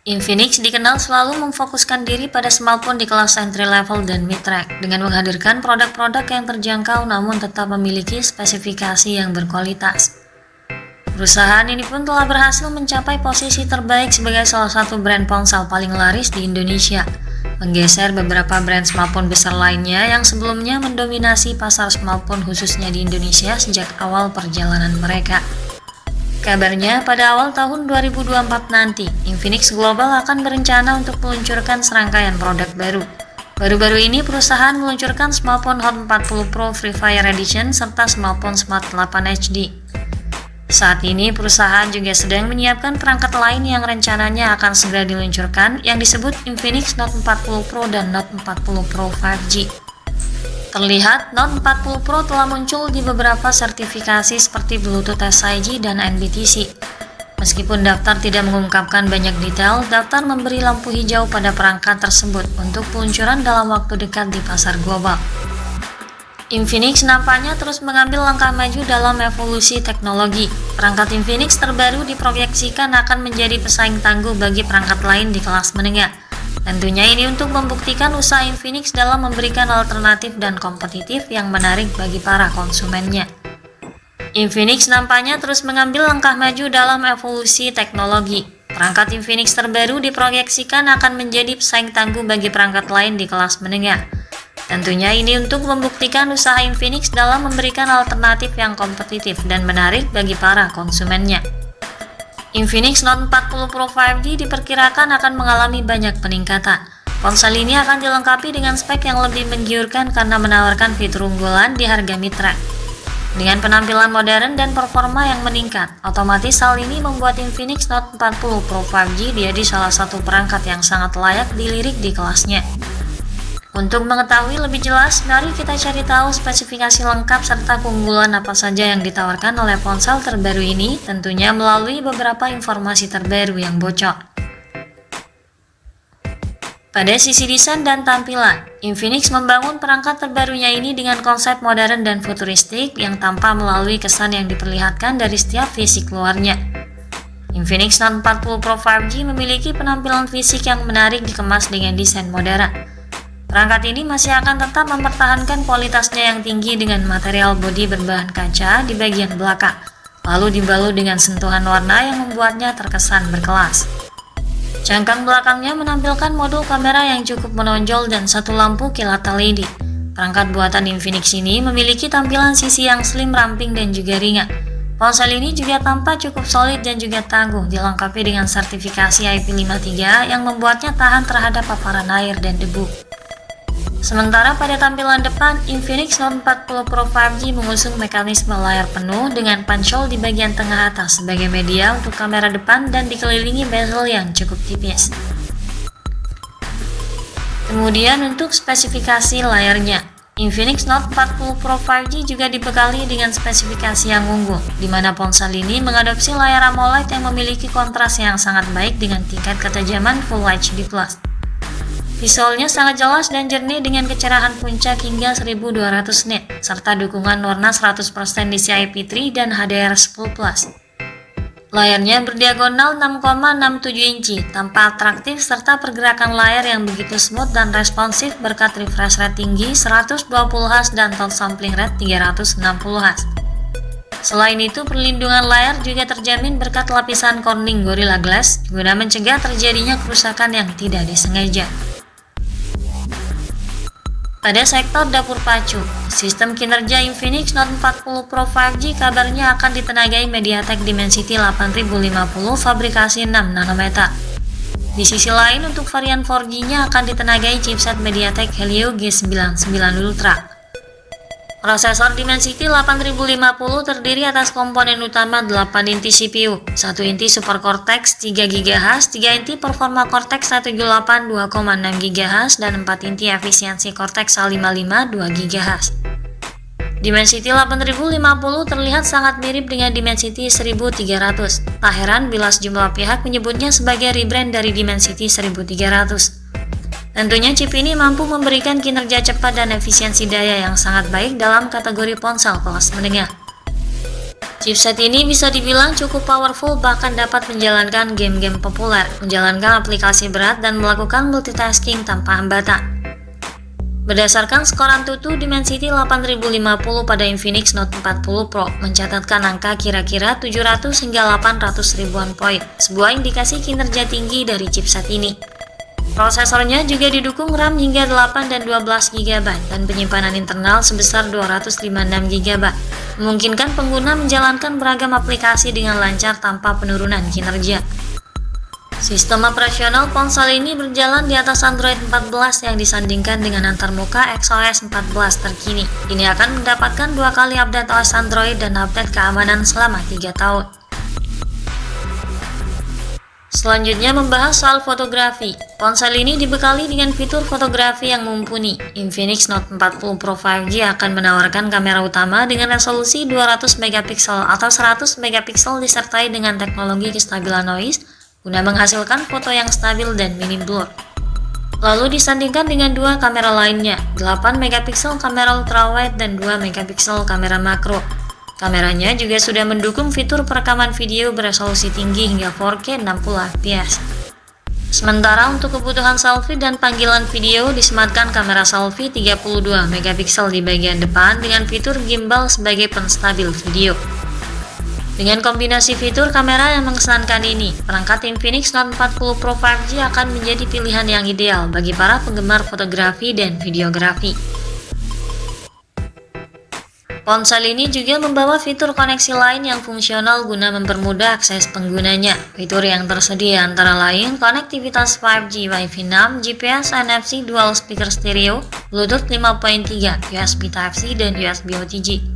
Infinix dikenal selalu memfokuskan diri pada smartphone di kelas entry level dan mid-range dengan menghadirkan produk-produk yang terjangkau namun tetap memiliki spesifikasi yang berkualitas. Perusahaan ini pun telah berhasil mencapai posisi terbaik sebagai salah satu brand ponsel paling laris di Indonesia, menggeser beberapa brand smartphone besar lainnya yang sebelumnya mendominasi pasar smartphone khususnya di Indonesia sejak awal perjalanan mereka. Kabarnya pada awal tahun 2024 nanti, Infinix Global akan berencana untuk meluncurkan serangkaian produk baru. Baru-baru ini perusahaan meluncurkan smartphone Hot 40 Pro Free Fire Edition serta smartphone Smart 8 HD. Saat ini perusahaan juga sedang menyiapkan perangkat lain yang rencananya akan segera diluncurkan yang disebut Infinix Note 40 Pro dan Note 40 Pro 5G. Terlihat, Note 40 Pro telah muncul di beberapa sertifikasi seperti Bluetooth SIG dan NBTC. Meskipun daftar tidak mengungkapkan banyak detail, daftar memberi lampu hijau pada perangkat tersebut untuk peluncuran dalam waktu dekat di pasar global. Infinix nampaknya terus mengambil langkah maju dalam evolusi teknologi. Perangkat Infinix terbaru diproyeksikan akan menjadi pesaing tangguh bagi perangkat lain di kelas menengah. Tentunya ini untuk membuktikan usaha Infinix dalam memberikan alternatif dan kompetitif yang menarik bagi para konsumennya. Infinix nampaknya terus mengambil langkah maju dalam evolusi teknologi. Perangkat Infinix terbaru diproyeksikan akan menjadi pesaing tangguh bagi perangkat lain di kelas menengah. Tentunya ini untuk membuktikan usaha Infinix dalam memberikan alternatif yang kompetitif dan menarik bagi para konsumennya. Infinix Note 40 Pro 5G diperkirakan akan mengalami banyak peningkatan. Ponsel ini akan dilengkapi dengan spek yang lebih menggiurkan karena menawarkan fitur unggulan di harga mid-range. Dengan penampilan modern dan performa yang meningkat, otomatis hal ini membuat Infinix Note 40 Pro 5G menjadi salah satu perangkat yang sangat layak dilirik di kelasnya. Untuk mengetahui lebih jelas, mari kita cari tahu spesifikasi lengkap serta keunggulan apa saja yang ditawarkan oleh ponsel terbaru ini, tentunya melalui beberapa informasi terbaru yang bocor. Pada sisi desain dan tampilan, Infinix membangun perangkat terbarunya ini dengan konsep modern dan futuristik yang tanpa melalui kesan yang diperlihatkan dari setiap fisik luarnya. Infinix Note 40 Pro 5G memiliki penampilan fisik yang menarik dikemas dengan desain modern. Perangkat ini masih akan tetap mempertahankan kualitasnya yang tinggi dengan material bodi berbahan kaca di bagian belakang, lalu dibalut dengan sentuhan warna yang membuatnya terkesan berkelas. Cangkang belakangnya menampilkan modul kamera yang cukup menonjol dan satu lampu kilat LED. Perangkat buatan Infinix ini memiliki tampilan sisi yang slim, ramping, dan juga ringan. Ponsel ini juga tampak cukup solid dan juga tangguh, dilengkapi dengan sertifikasi IP53 yang membuatnya tahan terhadap paparan air dan debu. Sementara pada tampilan depan, Infinix Note 40 Pro 5G mengusung mekanisme layar penuh dengan punch hole di bagian tengah atas sebagai media untuk kamera depan dan dikelilingi bezel yang cukup tipis. Kemudian untuk spesifikasi layarnya, Infinix Note 40 Pro 5G juga dibekali dengan spesifikasi yang unggul, di mana ponsel ini mengadopsi layar AMOLED yang memiliki kontras yang sangat baik dengan tingkat ketajaman Full HD+. Visualnya sangat jelas dan jernih dengan kecerahan puncak hingga 1200 nit, serta dukungan warna 100% DCI-P3 dan HDR10+. Layarnya berdiagonal 6,67 inci, tampak atraktif serta pergerakan layar yang begitu smooth dan responsif berkat refresh rate tinggi 120Hz dan touch sampling rate 360Hz. Selain itu, perlindungan layar juga terjamin berkat lapisan Corning Gorilla Glass guna mencegah terjadinya kerusakan yang tidak disengaja. Pada sektor dapur pacu, sistem kinerja Infinix Note 40 Pro 5G kabarnya akan ditenagai MediaTek Dimensity 8050 fabrikasi 6 nanometer. Di sisi lain, untuk varian 4G-nya akan ditenagai chipset MediaTek Helio G99 Ultra. Prosesor Dimensity 8050 terdiri atas komponen utama 8 inti CPU, 1 inti Super Cortex 3 GHz, 3 inti Performa Cortex 198 2,6 GHz, dan 4 inti efisiensi Cortex A55 2 GHz. Dimensity 8050 terlihat sangat mirip dengan Dimensity 1300. Tak heran bila sejumlah pihak menyebutnya sebagai rebrand dari Dimensity 1300. Tentunya chip ini mampu memberikan kinerja cepat dan efisiensi daya yang sangat baik dalam kategori ponsel kelas menengah. Chipset ini bisa dibilang cukup powerful, bahkan dapat menjalankan game-game populer, menjalankan aplikasi berat, dan melakukan multitasking tanpa hambatan. Berdasarkan skor AnTuTu, Dimensity 8050 pada Infinix Note 40 Pro mencatatkan angka kira-kira 700 hingga 800 ribuan poin, sebuah indikasi kinerja tinggi dari chipset ini. Prosesornya juga didukung RAM hingga 8 dan 12 GB dan penyimpanan internal sebesar 256 GB, memungkinkan pengguna menjalankan beragam aplikasi dengan lancar tanpa penurunan kinerja. Sistem operasional ponsel ini berjalan di atas Android 14 yang disandingkan dengan antarmuka XOS 14 terkini. Ini akan mendapatkan 2 kali update OS Android dan update keamanan selama 3 tahun. Selanjutnya membahas soal fotografi. Ponsel ini dibekali dengan fitur fotografi yang mumpuni. Infinix Note 40 Pro 5G akan menawarkan kamera utama dengan resolusi 200 megapiksel atau 100 megapiksel disertai dengan teknologi kestabilan noise guna menghasilkan foto yang stabil dan minim blur. Lalu disandingkan dengan 2 kamera lainnya, 8 megapiksel kamera ultrawide dan 2 megapiksel kamera makro. Kameranya juga sudah mendukung fitur perekaman video beresolusi tinggi hingga 4K 60 fps. Sementara untuk kebutuhan selfie dan panggilan video disematkan kamera selfie 32 megapiksel di bagian depan dengan fitur gimbal sebagai penstabil video. Dengan kombinasi fitur kamera yang mengesankan ini, perangkat Infinix Note 40 Pro 5G akan menjadi pilihan yang ideal bagi para penggemar fotografi dan videografi. Ponsel ini juga membawa fitur koneksi lain yang fungsional guna mempermudah akses penggunanya. Fitur yang tersedia antara lain konektivitas 5G, Wi-Fi 6, GPS, NFC, dual speaker stereo, Bluetooth 5.3, USB Type-C, dan USB OTG.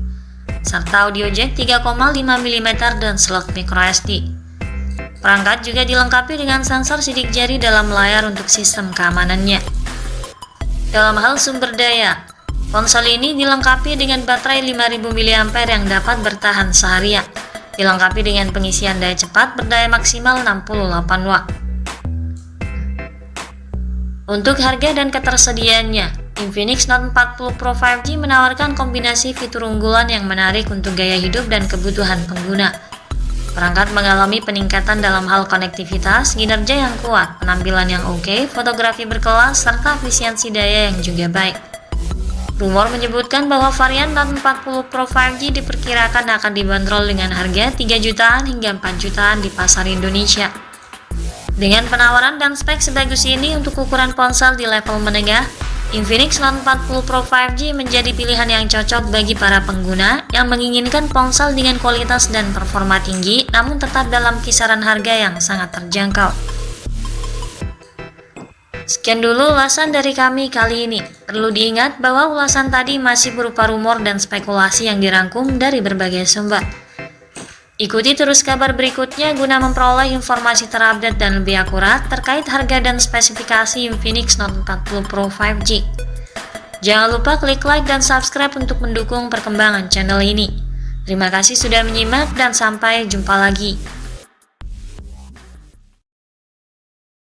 Serta audio jack 3,5 mm dan slot microSD. Perangkat juga dilengkapi dengan sensor sidik jari dalam layar untuk sistem keamanannya. Dalam hal sumber daya, ponsel ini dilengkapi dengan baterai 5000 mAh yang dapat bertahan seharian. Dilengkapi dengan pengisian daya cepat berdaya maksimal 68 watt. Untuk harga dan ketersediaannya, Infinix Note 40 Pro 5G menawarkan kombinasi fitur unggulan yang menarik untuk gaya hidup dan kebutuhan pengguna. Perangkat mengalami peningkatan dalam hal konektivitas, kinerja yang kuat, penampilan yang oke, fotografi berkelas, serta efisiensi daya yang juga baik. Rumor menyebutkan bahwa varian Note 40 Pro 5G diperkirakan akan dibanderol dengan harga 3 jutaan hingga 4 jutaan di pasar Indonesia. Dengan penawaran dan spek sebagus ini untuk ukuran ponsel di level menengah, Infinix Note 40 Pro 5G menjadi pilihan yang cocok bagi para pengguna yang menginginkan ponsel dengan kualitas dan performa tinggi namun tetap dalam kisaran harga yang sangat terjangkau. Sekian dulu ulasan dari kami kali ini. Perlu diingat bahwa ulasan tadi masih berupa rumor dan spekulasi yang dirangkum dari berbagai sumber. Ikuti terus kabar berikutnya guna memperoleh informasi terupdate dan lebih akurat terkait harga dan spesifikasi Infinix Note 40 Pro 5G. Jangan lupa klik like dan subscribe untuk mendukung perkembangan channel ini. Terima kasih sudah menyimak dan sampai jumpa lagi.